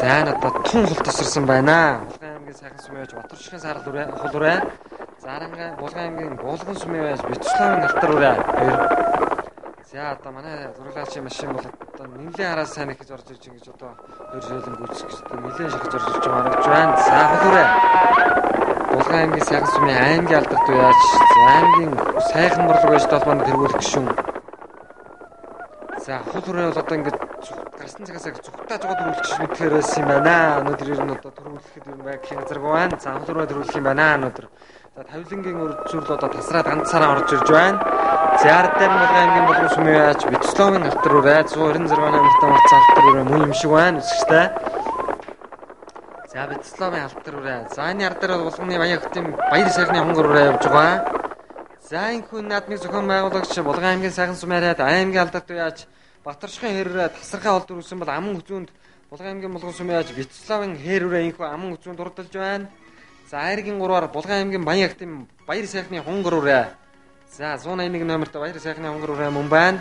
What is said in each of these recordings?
За надад тун хол тосрсон байна. Булган аймгийн сайхан сүмээ байж Батөрчгийн сарал хулурай. Заранга Булган аймгийн Булган сүмээ байж Бяцлавын алтар урай. За одоо манай зурглаачийн машин бол одоо нэлээд хараа сайн их гэж орж ирж ингэж одоо хоёр шилэн гүйцэх гэж одоо нэлээд шахаж орж ирж байгаа гэж байна. За хулурай. Булган аймгийн сайхан сүмээ аймгийн алдарт уяач аймгийн сайхан морлог байж толгойд тэргүүлэх гишүүн. За хулурай бол одоо ингэж гарсан цагаас зүгтааж байгаа төрүүлчих мэтгэр байсан юм байна. Өнөөдөр ер нь одоо төрүүлэхэд юм байг гэх газаргүй байна. За хулурай төрүүлэх юм байна өнөөдөр. За тавилангийн үржүүл одоо тасраад ганцаараа орж ирж байна. Зяар дээр Булган аймгийн Булган сүмээ яаж Бяцлавын алтар урай 196 намтай марцсан алтар урай мөн юм шиг байна үсгтэй. За Бяцлавын алтар урай. За энэ ар дээр Булганы баян хотын баяр сайхны хонгор урай явж байгаа. За энэ хүн наадмыг зохион байгуулагч Булган аймгийн сайхан сүмээрээд аймгийн алдарт яаж Батөрчгийн хэрээр тасархай олд өргөсөн бол аман хүзүүнд Булган аймгийн Булган сүмээ яаж Бяцлавын хэрүүрээ инхүү аман хүзүүнд дурдалж байна. За айргийн 3-аар Булган аймгийн баян хотын баяр сайхны хонгор урай. За 181 номерт баяр сайхны хонгор урай мөн байна.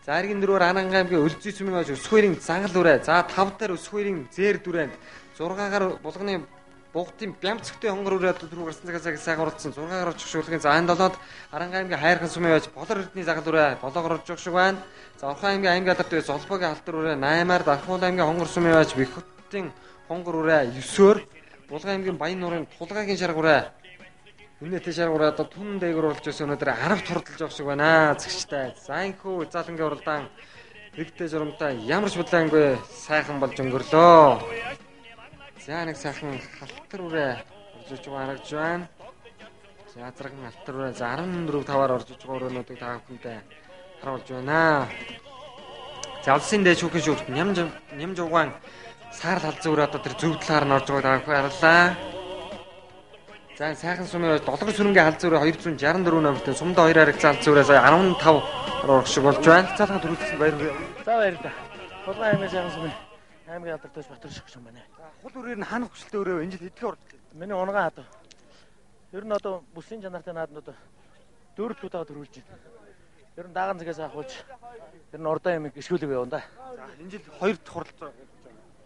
За айргийн 4-аар Аранга аймгийн Өлзий сүмийн байж Өсхөөрийн загал урай. За 5 дээр Өсхөөрийн зээр дүрэнд 6-гаар Булганы Бугтын Бямцгтэй хонгор урай түрүү гарсан цагаас сайхан урдсан 6-гаар орж шуулгын за 7-д Аранга аймгийн Хайрхан сүмийн байж Болор эрдний загал урай болоогоор орж шиг байна. За Орхон аймгийн аймгийн алдарт байж Золбогийн алтар урай 8-аар Дархуул аймгийн хонгор сүмийн байж Бэхүтийн хонгор урай 9-өр Булган аймгийн Баян нуурын Тулгагийн шарга урай Үнэтэй шарга урай одоо түн дээгүүр болж өсөн өнөөдөр 10-т хурдалж явах шиг байна зэгчтэй. За энхүү залангийн уралдаан тэгтэй журамтай ямар ч будаангүй сайхан болж өнгөрлөө. За нэг сайхан халтар урай орж иж байгаа харагдж байна. За зарган халтар урай за 14-5-аар орж иж байгаа өрөөнүүдийг та бүхэндээ харуулж байна. За улсын дээд шүүхийн шүүгт нямж угаан саар талзан өрөө одоо тэр зөв талаар нь орж байгааг та бүхэн харлаа. За сайхан сүмээ долгор сүрэнгийн халзан өрөө 264 номертэй сумдаа 2 хариг залзан өрөө сая 15 орох шиг болж байна. Цаалхан төрүүлсэн баяр. За баярлалаа. Булган аймгийн сайхан сүмээ аймгийн алдартай Батөрчг гүшүүн байна. Хул үрээр нь ханах хүчлээ өрөө энэ жил хэдхэн орж байна? Миний унган хатав. Ер нь одоо бүсийн чанартай нааднууд 4 удаа төрүүлж байна. Ер нь даган цагаас авахулж ер нь ордоо юм гიშгүүлэг явна да. За энэ жил 2 дахь хуралцаа.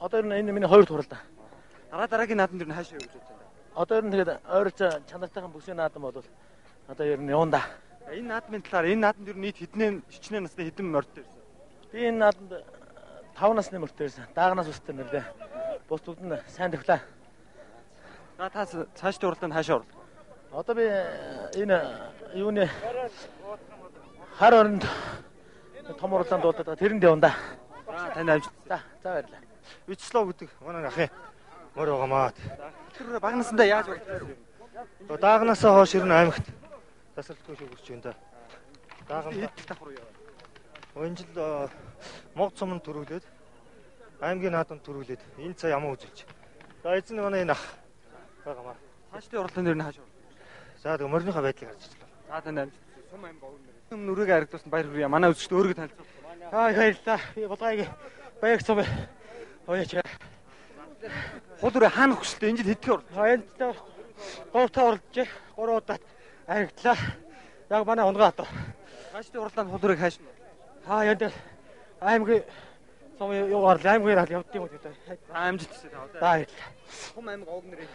Одоо ер нь энэ миний 2 дахь хурал да. Дараагийн нааданд ер нь хаашаа явж байна? Одоо ер нь тэгээд ойрч чанартайхан бүсийн наадан бол одоо ер нь явна да. Энэ наадмын талаар энэ нааданд ер нь нийт хэдэн хичнээн насны хэдэн морьтой ирсэн? Би энэ нааданд 5 насны морьтой ирсэн. Даагнаас өстэй нэрдэ. Бус бүгд нь сайн төвлөө. За та цаашдын уралдаанд хаашаа орлоо? Одоо би энэ юуны хар оронд том уралдаанд дуудаад тэрэнд явна да. За тань амжилт. За баярлалаа. Бяцлав гэдэг манай ахын морь байгаамаа. Тэр баг насандаа яаж болчихсон? Даагнаасаа хойш ер нь аймагт тасралтгүй шиг өсч байна да. Даагнаа давхар уу? Энэ жил Мог цомонд төрүүлээд аймгийн нааданд төрүүлээд энэ цаа ямаа үзүүлж. За эзэн манай энэ ах байгаамаа. Цаашдын уралдаанд ер нь хаашаа орлоо? За тэг морьныхаа байдлыг харж ажиллаа. За тань амжилт. Сум аймаг өвөр нүрийг харагдуулсан баяр хүргэе. Манай үзэгчд өөрийгөө танилцуулах. Баярлалаа. Би Булгаагийн баяр цом оёч. Хул үрээ хаанах хүчлээ энэ жил хэдхэн орлоо? Энд 3 та орлож 3 удаад харагдлаа. Яг манай унган хатав. Цаашдын уралдаанд хул үрийг хааш нь? Яа дээр аймгийн сум юу орлоо аймгийн хал явд юм уу гэдэг. Амжилт хүсье та. Баярлалаа. Сум аймаг өвөр нэрийг.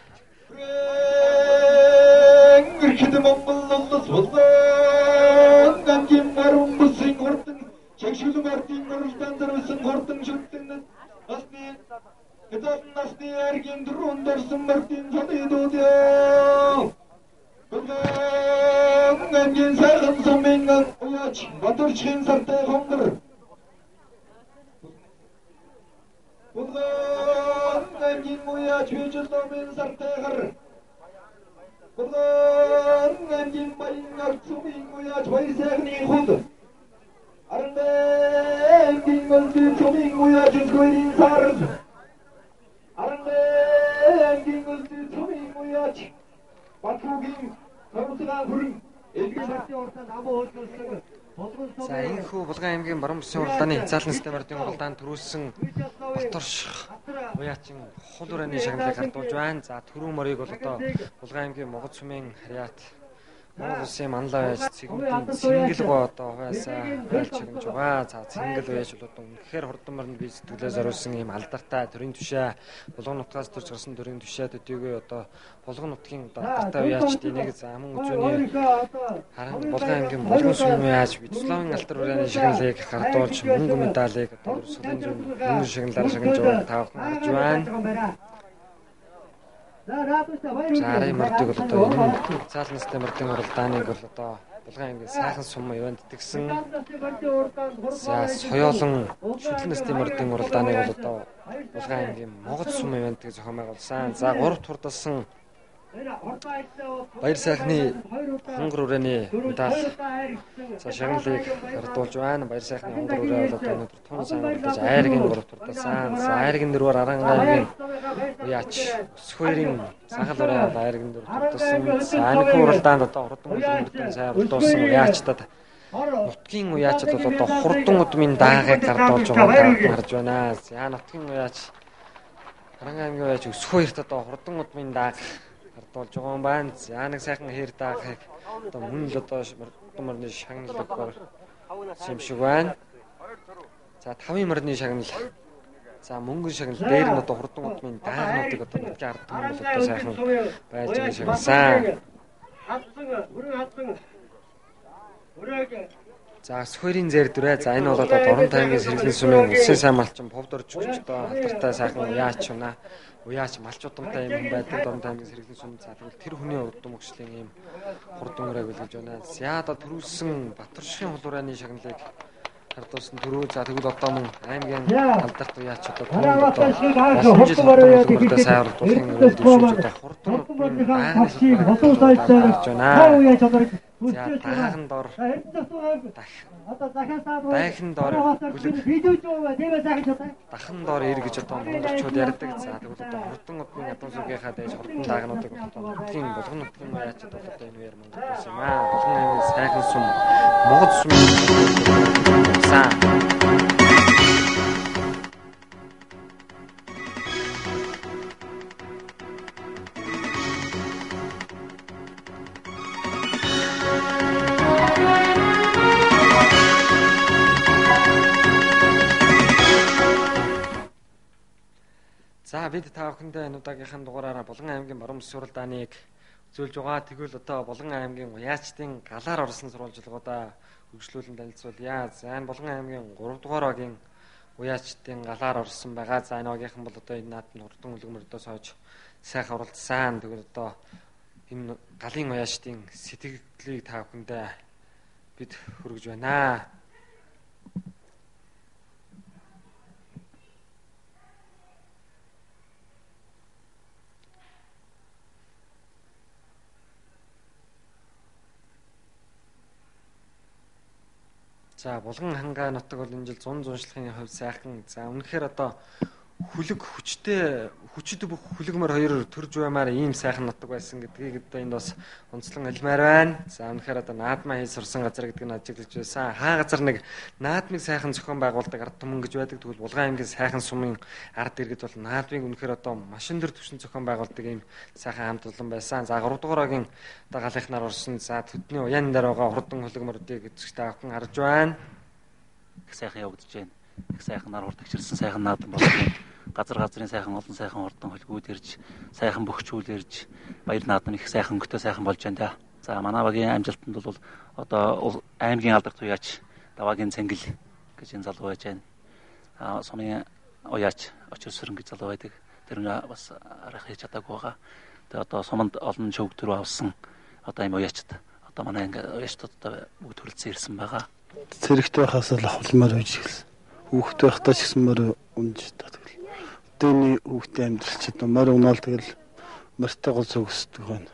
Эрхэм Монгол улс болон гангийн марун бүсийн хурдан чагшилэн ардын уралдаан дөрвсөн хурдан шүтэн насны эдэн насны аргийн дөрөнд дөрсөн мөрдийн цодидууд яа. Гангийн сайхан сумын уяач Батөрчгийн сартай хонгор. Гангийн уяач Бяцлавын сартай хар. Гангийн баян сүмийн уяач баяр сайхны худ. Арангийн Өлзий сүмийн уяач Өсхөөрийн сард. Арангийн Өлзий сүмийн уяач Батхуугийн Хамсгаан хүрэн элгийн шатны уртанд амуу хөлдөлсөн. За энэхүү Булган аймгийн Баруун бүсийн уралдааны хязгаарлан системийн уралдаанд төрүүлсэн Батөрч уяачин хул урайны шагналыг хардуулж байна. За түрүү морийг бол одоо Булган аймгийн Могод сүмийн харьяат Монгол улсын манлай байж цэгмэдийн цэнгэлгөө одоо хойсаа хайлт чигмж байгаа. За цэнгэл байж бол одоо үнэхээр хурдан мөрөнд бие сэтгэлээ зориулсан ийм алдартай төрийн түшээ булган нутгаас төрж гарсан төрийн түшээ төдийгүй одоо булган нутгийн одоо алдартай уяачдын нэг за аман үзүүний харан булган аймгийн булган сүм яаж Вячеславын алтар барааны шагналыг гардуулж мөнгө медалийг одоо урсгалын зүүн мөнгө шагналаар шагнаж байгаа таавхан харж байна. За арын мөрдөг бол одоо энэ цаал настай мөрдийн уралдааныг бол одоо булган аймгийн сайхан сум ивент тэгсэн. За соёолон шүтлэн настай мөрдийн уралдааныг бол одоо булган аймгийн Монгол сум ивент гэж зохион байгуулсан. За 3 турдсан баяр сайхны хонгор үрээний медаль за шагналыг гардуулж байна. Баяр сайхны хонгор үрээ бол одоо өнөөдөр тун сайн уралдаж айргийн 3 турдсан. За айргийн дөрвөр Арангагийн уяач Өсхөөрийн санхал ураа айргийн дөрвөр турдсан. За анх уралдаанд одоо хурдан үлгэрдэн сайн уралдуулсан уяачдад нутгийн уяачд бол одоо хурдан удмын даагыг гардуулж байгааг харж байна. За нутгийн уяач Арангагийн уяач Өсхөөрт одоо хурдан удмын дааг гардуулж байгаа юм байна. За нэг сайхан хэр даагыг одоо мөн л одоо хурдан мөрний шагналыг шимшиг байна. За 5 мөрний шагнал. За мөнгөн шагнал дээр нь одоо хурдан удмын даагнуудыг одоо мэдээ ард юм бол одоо сайхан байж байгаа шагналсан. За Өсхөөрийн зэр дүрээ. За энэ бол одоо Дорн таймгийн сэргэлэн сүмийн улсын сайн малчин повд орж өгч одоо алдартай сайхан уяач байна. Уяач малч удамтай юм байдаг Дорн таймгийн сэргэлэн сүм. За тэгвэл тэр хүний удам өгчлийн ийм хурдан урааг үлгэж байна. За одоо төрүүлсэн Батаршихын хулуурайны шагналыг хардуулсан төрөө. За тэгвэл одоо мөн аймгийн алдарт уяач одоо олон жил хурдан сайн уралдуулахын өрөөнд дэвшүүлж одоо хурдан удмын даагныг байна. За даахан дор дахин дор дахин дор ир гэж одоо монголчууд ярьдаг. За тэгвэл одоо хурдан удмын ядуу сүгийнхаа дэж хурдан даагнуудыг одоо нутгийн булган нутгийн уяачд бол одоо энэ үеэр Монголоос юм аа. Булган аймгийн сайхан сум Монгол сумын сан За бид та бүхэндээ энэ удаагийнхын дугаараараа Булган аймгийн баруун бүс уралдааныг үзүүлж байгаа. Тэгвэл одоо Булган аймгийн уяачдын галаар орсон сурвалжлагуудаа хөгжлүүлэн танилцуулъя. За энэ Булган аймгийн 3 дугаар багийн уяачдын галаар орсон байгаа. За энэ багийнхан бол одоо энэ наадмын хурдан үлгэмөрдөөс хойж сайхан уралдсан. Тэгвэл одоо энэ галын уяачдын сэтгэлийг та бүхэндээ бид хүргэж байна. За Булган хангаа нутаг бол энэ жил 100 зуншлахын хувьд сайхан. За үнэхээр одоо хүлэг хүчтэй бүх хүлэгмөр хоёр төрж баймаар ийм сайхан нутаг байсан гэдгийг одоо энд бас онцлон хэлмээр байна. За үнэхээр одоо наадмаа хийж сурсан газар гэдэг нь ажиглаж байсан. Хаа газар нэг наадмыг сайхан зохион байгуулдаг ард түмэн гэж байдаг. Тэгвэл Булган аймгийн сайхан сумын ард иргэд бол наадмыг үнэхээр одоо машин дээр төвшин зохион байгуулдаг ийм сайхан хамт олон байсан. За 3 дугаар багийн одоо галынхнаар орсон. За төдний уяан дээр байгаа хурдан хүлэгмөрүүдийг эзэгтэй авхан харж байна. Их сайхан явагдаж байна. Их сайханаар хурдагчирсан сайхан наадам болсон. Газрын сайхан олон сайхан хурдан хөлгүүд ирж, сайхан бөхчүүл ирж, баяр наадам их сайхан өнгөтэй сайхан болж байна да. За манай багийн амжилтанд бол одоо аймгийн алдарт уяач Даваагийн Цэнгэл гэж энэ залуу байж байна. Сумын уяач Очир Сүрэн гэж залуу байдаг. Тэр нь бас арга хийж чадаагүй байгаа. Тэгээ одоо суманд олон шөг төрөө авсан одоо юм уяачд одоо манай уяачдад одоо бүгд төрөлцсөн ирсэн байгаа. Зэрэгтэй байхаас л авахлмаар байж гэлсэн. Хүүхдтэй байхдаа ч гэсэн мөр унж та тэгэл. Өдөөний хүүхдийн амьдрал ч одоо мөр унаал тэгэл мөртэй гол зүгсдэг байна.